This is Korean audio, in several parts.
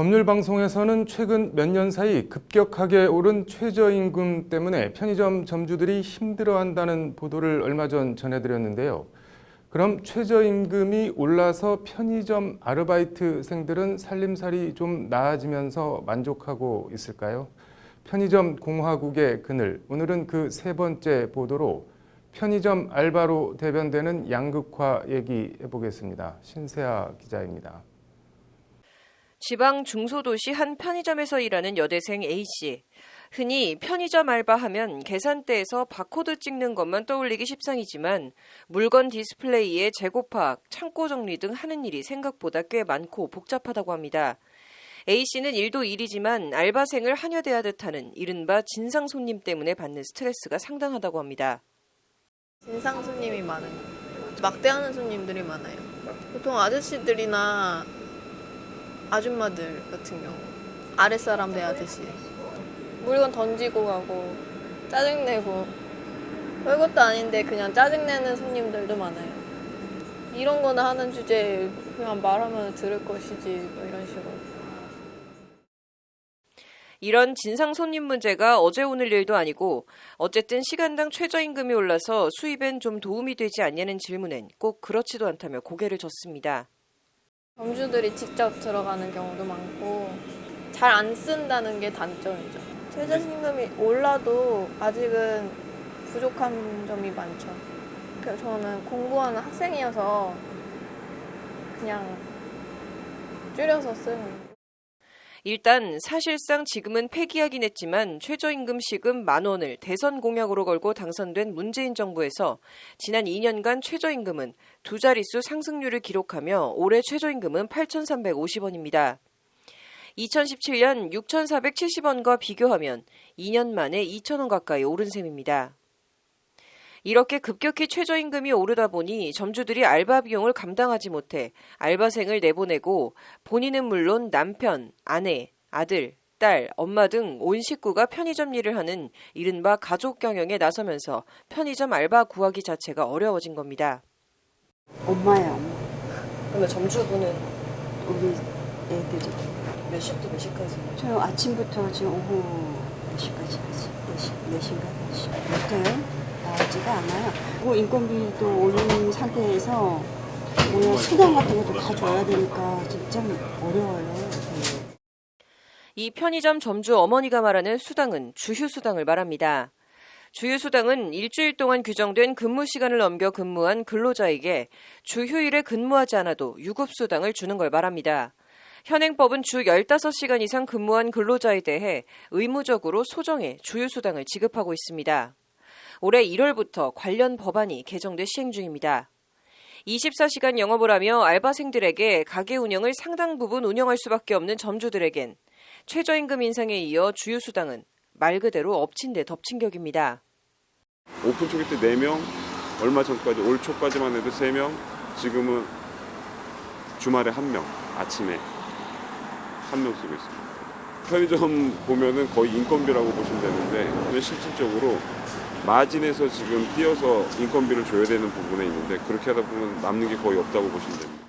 법률방송에서는 최근 몇 년 사이 급격하게 오른 최저임금 때문에 편의점 점주들이 힘들어한다는 보도를 얼마 전 전해드렸는데요. 그럼 최저임금이 올라서 편의점 아르바이트생들은 살림살이 좀 나아지면서 만족하고 있을까요? 편의점 공화국의 그늘, 오늘은 그 세 번째 보도로 편의점 알바로 대변되는 양극화 얘기해 보겠습니다. 신세아 기자입니다. 지방 중소도시 한 편의점에서 일하는 여대생 A씨. 흔히 편의점 알바하면 계산대에서 바코드 찍는 것만 떠올리기 십상이지만 물건 디스플레이에 재고 파악, 창고 정리 등 하는 일이 생각보다 꽤 많고 복잡하다고 합니다. A씨는 일도 일이지만 알바생을 한여대하듯 하는 이른바 진상 손님 때문에 받는 스트레스가 상당하다고 합니다. 진상 손님이 많은 막대하는 손님들이 많아요. 보통 아저씨들이나 아줌마들 같은 경우 아랫사람 대하듯이 물건 던지고 가고 짜증내고 별것도 아닌데 그냥 짜증내는 손님들도 많아요. 이런 거나 하는 주제에 그냥 말하면 들을 것이지 뭐 이런 식으로. 이런 진상 손님 문제가 어제 오늘 일도 아니고 어쨌든 시간당 최저임금이 올라서 수입엔 좀 도움이 되지 않냐는 질문엔 꼭 그렇지도 않다며 고개를 젓습니다. 점주들이 직접 들어가는 경우도 많고 잘 안 쓴다는 게 단점이죠. 최저임금이 올라도 아직은 부족한 점이 많죠. 저는 공부하는 학생이어서 그냥 줄여서 쓰는. 일단 사실상 지금은 폐기하긴 했지만 최저임금 시급 10,000원을 대선 공약으로 걸고 당선된 문재인 정부에서 지난 2년간 최저임금은 두 자릿수 상승률을 기록하며 올해 최저임금은 8,350원입니다. 2017년 6,470원과 비교하면 2년 만에 2,000원 가까이 오른 셈입니다. 이렇게 급격히 최저임금이 오르다 보니 점주들이 알바 비용을 감당하지 못해 알바생을 내보내고 본인은 물론 남편, 아내, 아들, 딸, 엄마 등 온 식구가 편의점 일을 하는 이른바 가족 경영에 나서면서 편의점 알바 구하기 자체가 어려워진 겁니다. 엄마야, 엄마. 그러면 점주분은 우리 애들이. 몇 시부터 몇 시까지? 저 아침부터 지금 오후 몇 시까지 하지? 4시인가? 4시. 못해요? 나오지가 않아요. 뭐 인건비도 오른 상태에서 뭐 수당 같은 것도 다 줘야 되니까 진짜 어려워요. 네. 이 편의점 점주 어머니가 말하는 수당은 주휴수당을 말합니다. 주휴수당은 일주일 동안 규정된 근무 시간을 넘겨 근무한 근로자에게 주휴일에 근무하지 않아도 유급수당을 주는 걸 말합니다. 현행법은 주 15시간 이상 근무한 근로자에 대해 의무적으로 소정의 주휴수당을 지급하고 있습니다. 올해 1월부터 관련 법안이 개정돼 시행 중입니다. 24시간 영업을 하며 알바생들에게 가게 운영을 상당 부분 운영할 수밖에 없는 점주들에겐 최저임금 인상에 이어 주휴수당은 말 그대로 엎친 데 덮친 격입니다. 오픈 초기 때 4명, 얼마 전까지 올 초까지만 해도 3명, 지금은 주말에 1명, 아침에 1명 쓰고 있습니다. 편의점 보면은 거의 인건비라고 보시면 되는데 실질적으로 마진에서 지금 띄어서 인건비를 줘야 되는 부분에 있는데 그렇게 하다 보면 남는 게 거의 없다고 보시면 됩니다.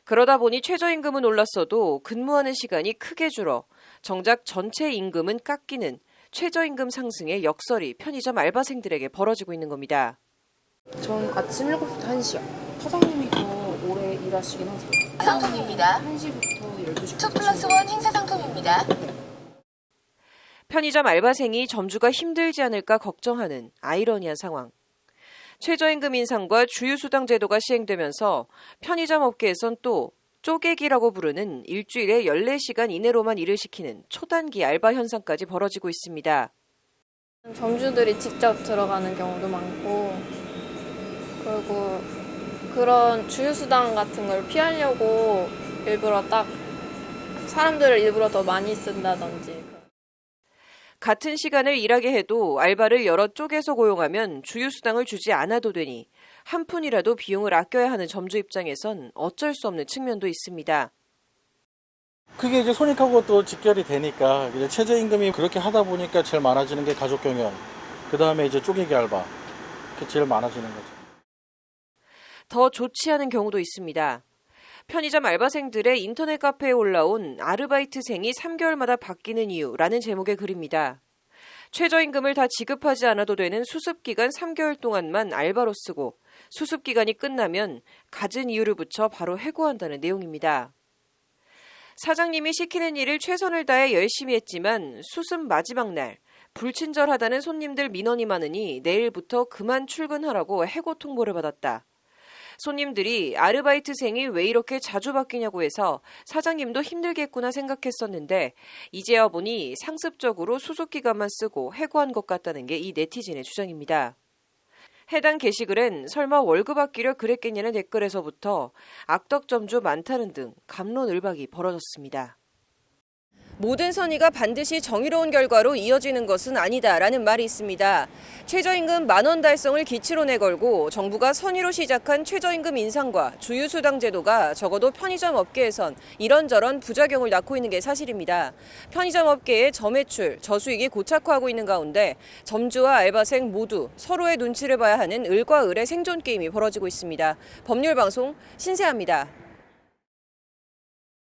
그러다 보니 최저임금은 올랐어도 근무하는 시간이 크게 줄어 정작 전체 임금은 깎이는 최저임금 상승의 역설이 편의점 알바생들에게 벌어지고 있는 겁니다. 전 아침 7시부터 1시요. 사장님이 더 오래 일하시긴 하세요. 상품입니다. 1시부터 12시까지. 2+1 행사 상품입니다. 편의점 알바생이 점주가 힘들지 않을까 걱정하는 아이러니한 상황. 최저임금 인상과 주휴수당 제도가 시행되면서 편의점 업계에선 또 쪼개기라고 부르는 일주일에 14시간 이내로만 일을 시키는 초단기 알바 현상까지 벌어지고 있습니다. 점주들이 직접 들어가는 경우도 많고 그리고 그런 주휴수당 같은 걸 피하려고 일부러 딱 사람들을 일부러 더 많이 쓴다든지. 같은 시간을 일하게 해도 알바를 여러 쪽에서 고용하면 주휴수당을 주지 않아도 되니 한 푼이라도 비용을 아껴야 하는 점주 입장에선 어쩔 수 없는 측면도 있습니다. 그게 이제 손익하고 또 직결이 되니까 이제 최저임금이 그렇게 하다 보니까 제일 많아지는 게 가족 경영, 그 다음에 이제 쪼개기 알바, 그게 제일 많아지는 거죠. 더 좋지 않은 경우도 있습니다. 편의점 알바생들의 인터넷 카페에 올라온 아르바이트생이 3개월마다 바뀌는 이유라는 제목의 글입니다. 최저임금을 다 지급하지 않아도 되는 수습기간 3개월 동안만 알바로 쓰고 수습기간이 끝나면 갖은 이유를 붙여 바로 해고한다는 내용입니다. 사장님이 시키는 일을 최선을 다해 열심히 했지만 수습 마지막 날 불친절하다는 손님들 민원이 많으니 내일부터 그만 출근하라고 해고 통보를 받았다. 손님들이 아르바이트생이 왜 이렇게 자주 바뀌냐고 해서 사장님도 힘들겠구나 생각했었는데 이제야 보니 상습적으로 수습기간만 쓰고 해고한 것 같다는 게 이 네티즌의 주장입니다. 해당 게시글엔 설마 월급 아끼려 그랬겠냐는 댓글에서부터 악덕점주 많다는 등 갑론을박이 벌어졌습니다. 모든 선의가 반드시 정의로운 결과로 이어지는 것은 아니다라는 말이 있습니다. 최저임금 10,000원 달성을 기치로 내걸고 정부가 선의로 시작한 최저임금 인상과 주유수당 제도가 적어도 편의점 업계에선 이런저런 부작용을 낳고 있는 게 사실입니다. 편의점 업계의 저매출, 저수익이 고착화하고 있는 가운데 점주와 알바생 모두 서로의 눈치를 봐야 하는 을과 을의 생존 게임이 벌어지고 있습니다. 법률방송 신세아입니다.